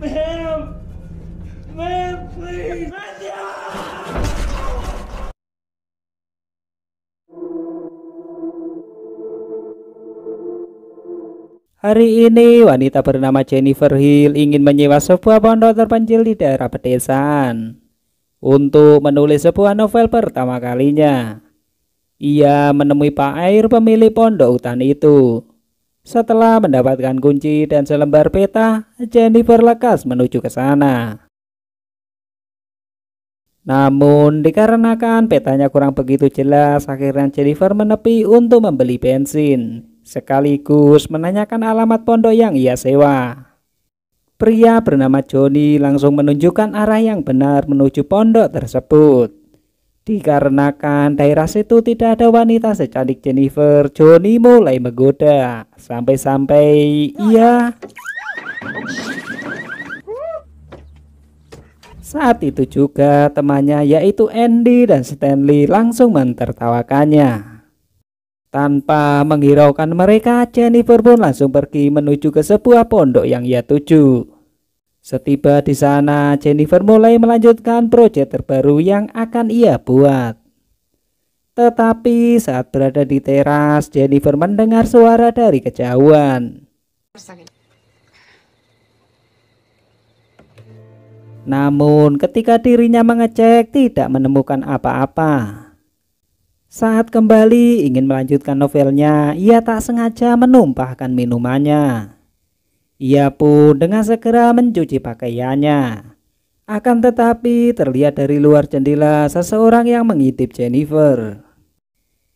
Ma'am! Ma'am, please! Hari ini wanita bernama Jennifer Hill ingin menyewa sebuah pondok terpencil di daerah pedesaan untuk menulis sebuah novel pertama kalinya. Ia menemui Pak Air, pemilik pondok hutan itu. Setelah mendapatkan kunci dan selembar peta, Jennifer lekas menuju ke sana. Namun dikarenakan petanya kurang begitu jelas, akhirnya Jennifer menepi untuk membeli bensin, sekaligus menanyakan alamat pondok yang ia sewa. Pria bernama Johnny langsung menunjukkan arah yang benar menuju pondok tersebut. Dikarenakan daerah situ tidak ada wanita secantik Jennifer, Johnny mulai menggoda. Sampai-sampai ia... Saat itu juga temannya yaitu Andy dan Stanley langsung mentertawakannya. Tanpa menghiraukan mereka, Jennifer pun langsung pergi menuju ke sebuah pondok yang ia tuju. Setiba di sana, Jennifer mulai melanjutkan proyek terbaru yang akan ia buat. Tetapi saat berada di teras, Jennifer mendengar suara dari kejauhan. Namun ketika dirinya mengecek, tidak menemukan apa-apa. Saat kembali ingin melanjutkan novelnya, ia tak sengaja menumpahkan minumannya. Ia pun dengan segera mencuci pakaiannya. Akan tetapi terlihat dari luar jendela seseorang yang mengintip Jennifer.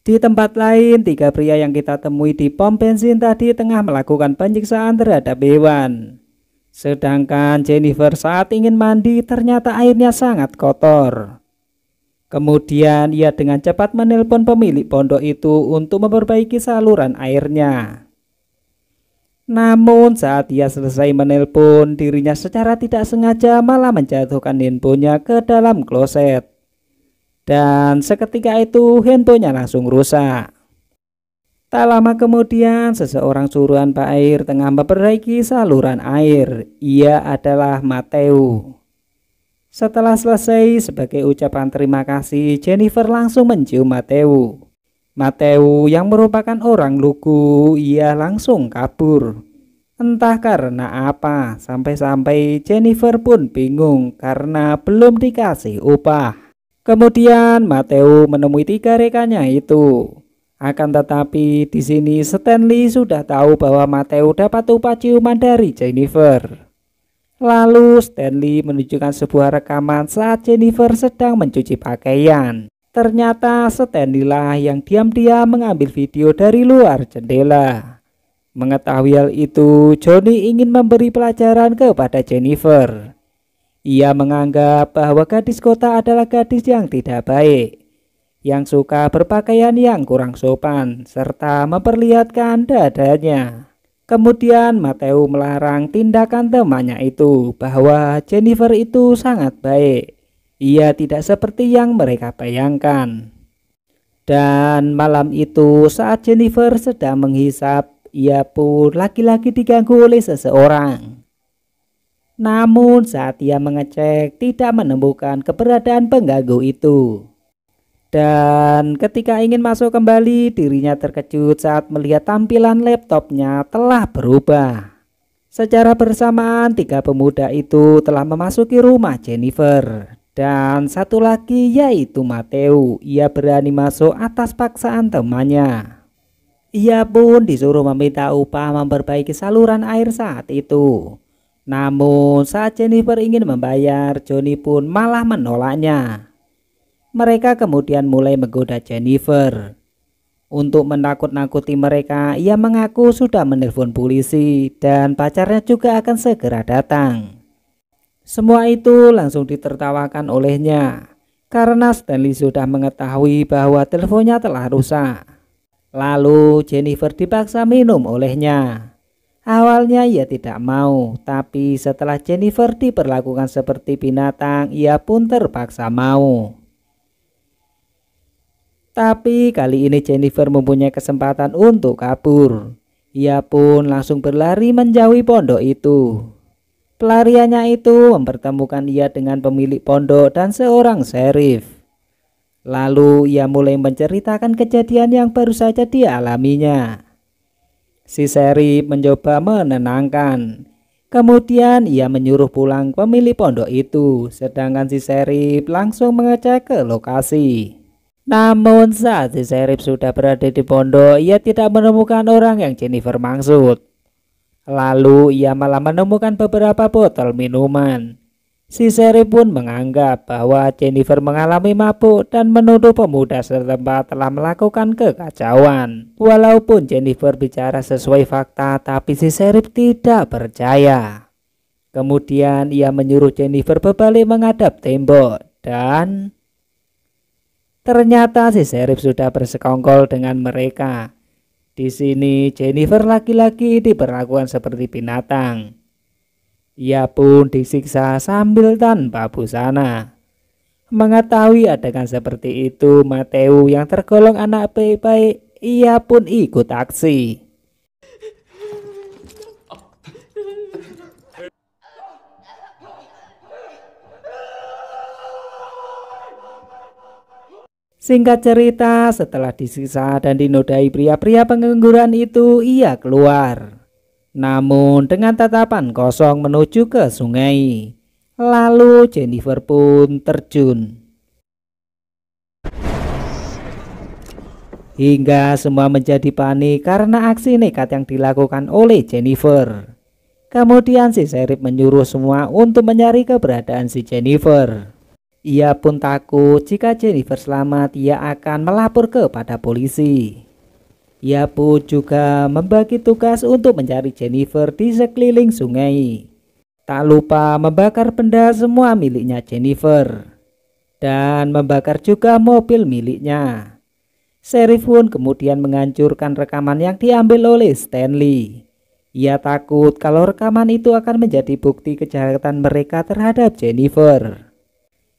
Di tempat lain, 3 pria yang kita temui di pom bensin tadi tengah melakukan penyiksaan terhadap hewan. Sedangkan Jennifer saat ingin mandi ternyata airnya sangat kotor. Kemudian ia dengan cepat menelpon pemilik pondok itu untuk memperbaiki saluran airnya. Namun saat ia selesai menelpon, dirinya secara tidak sengaja malah menjatuhkan handphonenya ke dalam kloset. Dan seketika itu handphonenya langsung rusak. Tak lama kemudian, seseorang suruhan Pak Air tengah memperbaiki saluran air. Ia adalah Matthew. Setelah selesai, sebagai ucapan terima kasih, Jennifer langsung mencium Matthew. Matthew yang merupakan orang lugu, ia langsung kabur. Entah karena apa, sampai-sampai Jennifer pun bingung karena belum dikasih upah. Kemudian Matthew menemui 3 rekannya itu. Akan tetapi di sini Stanley sudah tahu bahwa Matthew dapat upah ciuman dari Jennifer. Lalu Stanley menunjukkan sebuah rekaman saat Jennifer sedang mencuci pakaian. Ternyata Stanley lah yang diam-diam mengambil video dari luar jendela. Mengetahui hal itu, Johnny ingin memberi pelajaran kepada Jennifer. Ia menganggap bahwa gadis kota adalah gadis yang tidak baik, yang suka berpakaian yang kurang sopan, serta memperlihatkan dadanya. Kemudian Matthew melarang tindakan temannya itu bahwa Jennifer itu sangat baik. Ia tidak seperti yang mereka bayangkan. Dan malam itu saat Jennifer sedang menghisap, ia pun lagi-lagi diganggu oleh seseorang. Namun saat ia mengecek, tidak menemukan keberadaan pengganggu itu. Dan ketika ingin masuk kembali, dirinya terkejut saat melihat tampilan laptopnya telah berubah. Secara bersamaan 3 pemuda itu telah memasuki rumah Jennifer. Dan satu lagi yaitu Matthew. Ia berani masuk atas paksaan temannya. Ia pun disuruh meminta upah memperbaiki saluran air saat itu. Namun saat Jennifer ingin membayar, Johnny pun malah menolaknya. Mereka kemudian mulai menggoda Jennifer. Untuk menakut-nakuti mereka, ia mengaku sudah menelpon polisi dan pacarnya juga akan segera datang. Semua itu langsung ditertawakan olehnya karena Stanley sudah mengetahui bahwa teleponnya telah rusak. Lalu Jennifer dipaksa minum olehnya. Awalnya ia tidak mau, tapi setelah Jennifer diperlakukan seperti binatang, ia pun terpaksa mau. Tapi kali ini Jennifer mempunyai kesempatan untuk kabur. Ia pun langsung berlari menjauhi pondok itu. Pelariannya itu mempertemukan ia dengan pemilik pondok dan seorang sheriff. Lalu ia mulai menceritakan kejadian yang baru saja dialaminya. Si sheriff mencoba menenangkan. Kemudian ia menyuruh pulang pemilik pondok itu, sedangkan si sheriff langsung mengecek ke lokasi. Namun saat si sheriff sudah berada di pondok, ia tidak menemukan orang yang Jennifer maksud. Lalu ia malah menemukan beberapa botol minuman. Si sheriff pun menganggap bahwa Jennifer mengalami mabuk dan menuduh pemuda setempat telah melakukan kekacauan. Walaupun Jennifer bicara sesuai fakta, tapi si sheriff tidak percaya. Kemudian ia menyuruh Jennifer berbalik menghadap tembok dan ternyata si sheriff sudah bersekongkol dengan mereka. Di sini Jennifer laki-laki diperlakukan seperti binatang. Ia pun disiksa sambil tanpa busana. Mengetahui adegan seperti itu, Matthew yang tergolong anak baik-baik, ia pun ikut aksi. Singkat cerita, setelah disiksa dan dinodai pria-pria pengangguran itu, ia keluar. Namun dengan tatapan kosong menuju ke sungai. Lalu Jennifer pun terjun. Hingga semua menjadi panik karena aksi nekat yang dilakukan oleh Jennifer. Kemudian si sheriff menyuruh semua untuk mencari keberadaan si Jennifer. Ia pun takut jika Jennifer selamat, ia akan melapor kepada polisi. Ia pun juga membagi tugas untuk mencari Jennifer di sekeliling sungai. Tak lupa membakar benda semua miliknya Jennifer. Dan membakar juga mobil miliknya. Sheriff pun kemudian menghancurkan rekaman yang diambil oleh Stanley. Ia takut kalau rekaman itu akan menjadi bukti kejahatan mereka terhadap Jennifer.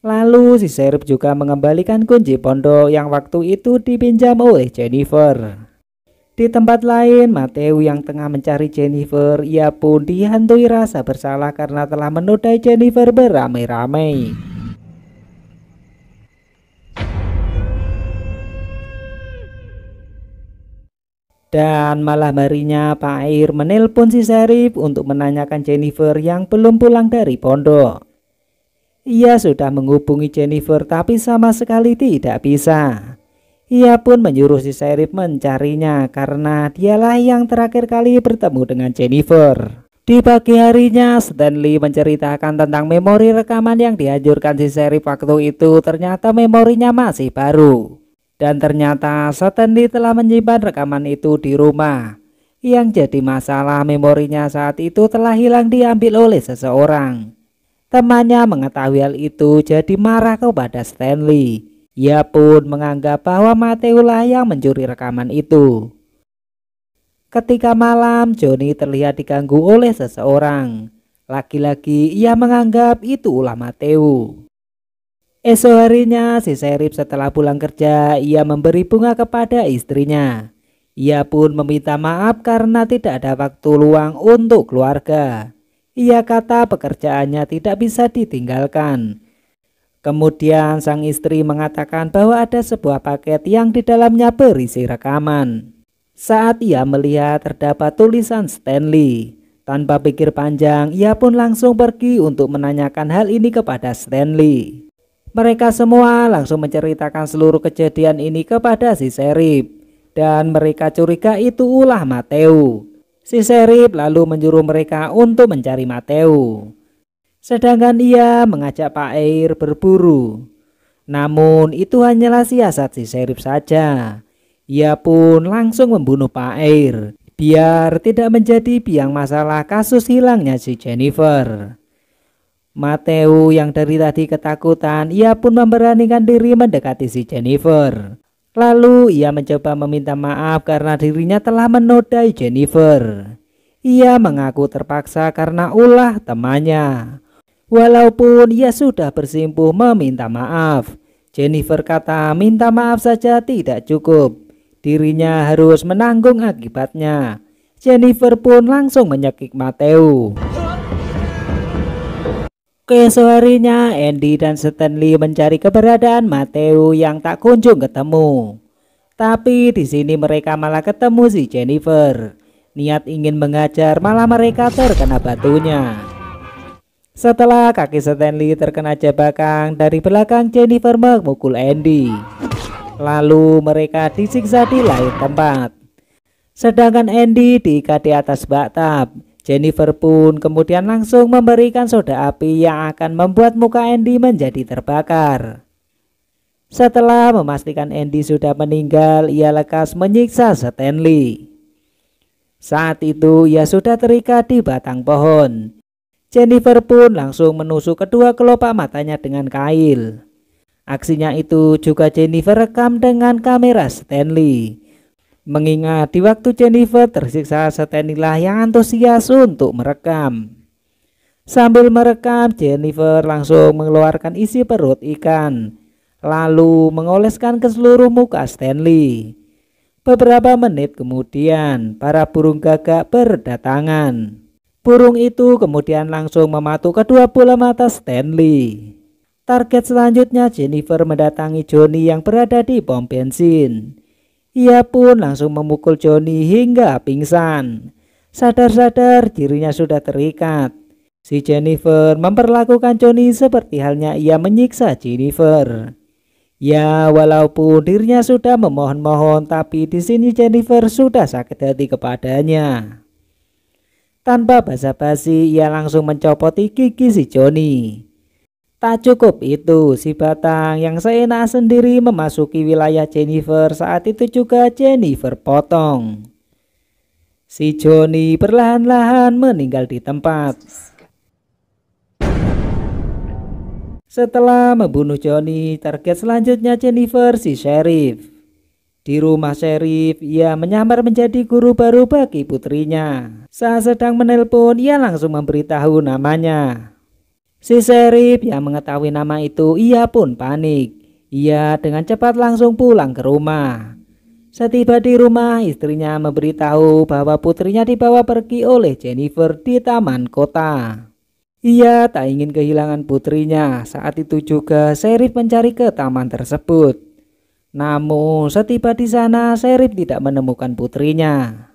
Lalu si sheriff juga mengembalikan kunci pondok yang waktu itu dipinjam oleh Jennifer. Di tempat lain, Matthew yang tengah mencari Jennifer, ia pun dihantui rasa bersalah karena telah menodai Jennifer beramai-ramai. Dan malam harinya Pak Air menelpon si sheriff untuk menanyakan Jennifer yang belum pulang dari pondok. Ia sudah menghubungi Jennifer tapi sama sekali tidak bisa. Ia pun menyuruh si sheriff mencarinya karena dialah yang terakhir kali bertemu dengan Jennifer. Di pagi harinya, Stanley menceritakan tentang memori rekaman yang dihancurkan si sheriff waktu itu. Ternyata memorinya masih baru. Dan ternyata Stanley telah menyimpan rekaman itu di rumah. Yang jadi masalah, memorinya saat itu telah hilang diambil oleh seseorang. Temannya mengetahui hal itu jadi marah kepada Stanley. Ia pun menganggap bahwa Matthew lah yang mencuri rekaman itu. Ketika malam, Johnny terlihat diganggu oleh seseorang. Laki-laki, ia menganggap itu ulah Matthew. Esok harinya, si sheriff setelah pulang kerja, ia memberi bunga kepada istrinya. Ia pun meminta maaf karena tidak ada waktu luang untuk keluarga. Ia kata pekerjaannya tidak bisa ditinggalkan. Kemudian sang istri mengatakan bahwa ada sebuah paket yang di dalamnya berisi rekaman. Saat ia melihat terdapat tulisan Stanley, tanpa pikir panjang ia pun langsung pergi untuk menanyakan hal ini kepada Stanley. Mereka semua langsung menceritakan seluruh kejadian ini kepada si sheriff. Dan mereka curiga itu ulah Matthew. Si sheriff lalu menyuruh mereka untuk mencari Matthew. Sedangkan ia mengajak Pak Air berburu. Namun itu hanyalah siasat si sheriff saja. Ia pun langsung membunuh Pak Air biar tidak menjadi biang masalah kasus hilangnya si Jennifer. Matthew yang dari tadi ketakutan, ia pun memberanikan diri mendekati si Jennifer. Lalu ia mencoba meminta maaf karena dirinya telah menodai Jennifer. Ia mengaku terpaksa karena ulah temannya. Walaupun ia sudah bersimpuh meminta maaf, Jennifer kata minta maaf saja tidak cukup. Dirinya harus menanggung akibatnya. Jennifer pun langsung menyekik Matthew. Keesok harinya, Andy dan Stanley mencari keberadaan Matthew yang tak kunjung ketemu. Tapi di sini mereka malah ketemu si Jennifer. Niat ingin mengajar, malah mereka terkena batunya. Setelah kaki Stanley terkena jebakan, dari belakang Jennifer memukul Andy. Lalu mereka disiksa di lain tempat. Sedangkan Andy diikat di atas bathtub. Jennifer pun kemudian langsung memberikan soda api yang akan membuat muka Andy menjadi terbakar. Setelah memastikan Andy sudah meninggal, ia lekas menyiksa Stanley. Saat itu ia sudah terikat di batang pohon. Jennifer pun langsung menusuk kedua kelopak matanya dengan kail. Aksinya itu juga Jennifer rekam dengan kamera Stanley. Mengingat di waktu Jennifer tersiksa, Stanley lah yang antusias untuk merekam. Sambil merekam, Jennifer langsung mengeluarkan isi perut ikan, lalu mengoleskan ke seluruh muka Stanley. Beberapa menit kemudian, para burung gagak berdatangan. Burung itu kemudian langsung mematuk kedua bola mata Stanley. Target selanjutnya Jennifer mendatangi Johnny yang berada di pom bensin. Ia pun langsung memukul Johnny hingga pingsan. Sadar-sadar dirinya sudah terikat. Si Jennifer memperlakukan Johnny seperti halnya ia menyiksa Jennifer. Ya, walaupun dirinya sudah memohon-mohon, tapi di sini Jennifer sudah sakit hati kepadanya. Tanpa basa-basi, ia langsung mencopoti gigi si Johnny. Tak cukup itu, si batang yang seenak sendiri memasuki wilayah Jennifer. Saat itu juga Jennifer potong. Si Johnny perlahan-lahan meninggal di tempat. Setelah membunuh Johnny, target selanjutnya Jennifer si Sheriff. Di rumah Sheriff, ia menyamar menjadi guru baru bagi putrinya. Saat sedang menelpon, ia langsung memberitahu namanya. Si Sheriff yang mengetahui nama itu, ia pun panik. Ia dengan cepat langsung pulang ke rumah. Setiba di rumah, istrinya memberitahu bahwa putrinya dibawa pergi oleh Jennifer di taman kota. Ia tak ingin kehilangan putrinya. Saat itu juga Sheriff mencari ke taman tersebut. Namun setiba di sana, Sheriff tidak menemukan putrinya.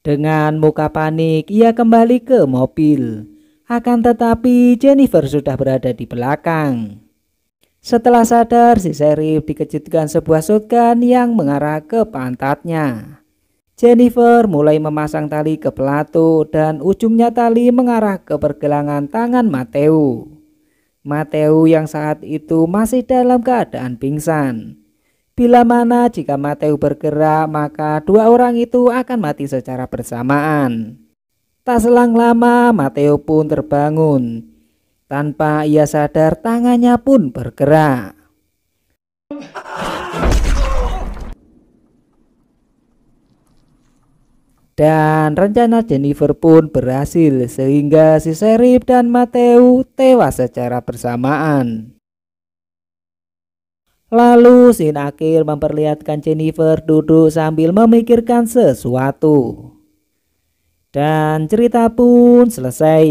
Dengan muka panik, ia kembali ke mobil. Akan tetapi Jennifer sudah berada di belakang. Setelah sadar, si Sheriff dikejutkan sebuah shotgun yang mengarah ke pantatnya. Jennifer mulai memasang tali ke pelatu dan ujungnya tali mengarah ke pergelangan tangan Matthew. Matthew yang saat itu masih dalam keadaan pingsan. Bila mana jika Matthew bergerak, maka dua orang itu akan mati secara bersamaan. Tak selang lama Matthew pun terbangun. Tanpa ia sadar, tangannya pun bergerak. Dan rencana Jennifer pun berhasil sehingga si Sheriff dan Matthew tewas secara bersamaan. Lalu scene akhir memperlihatkan Jennifer duduk sambil memikirkan sesuatu. Dan cerita pun selesai.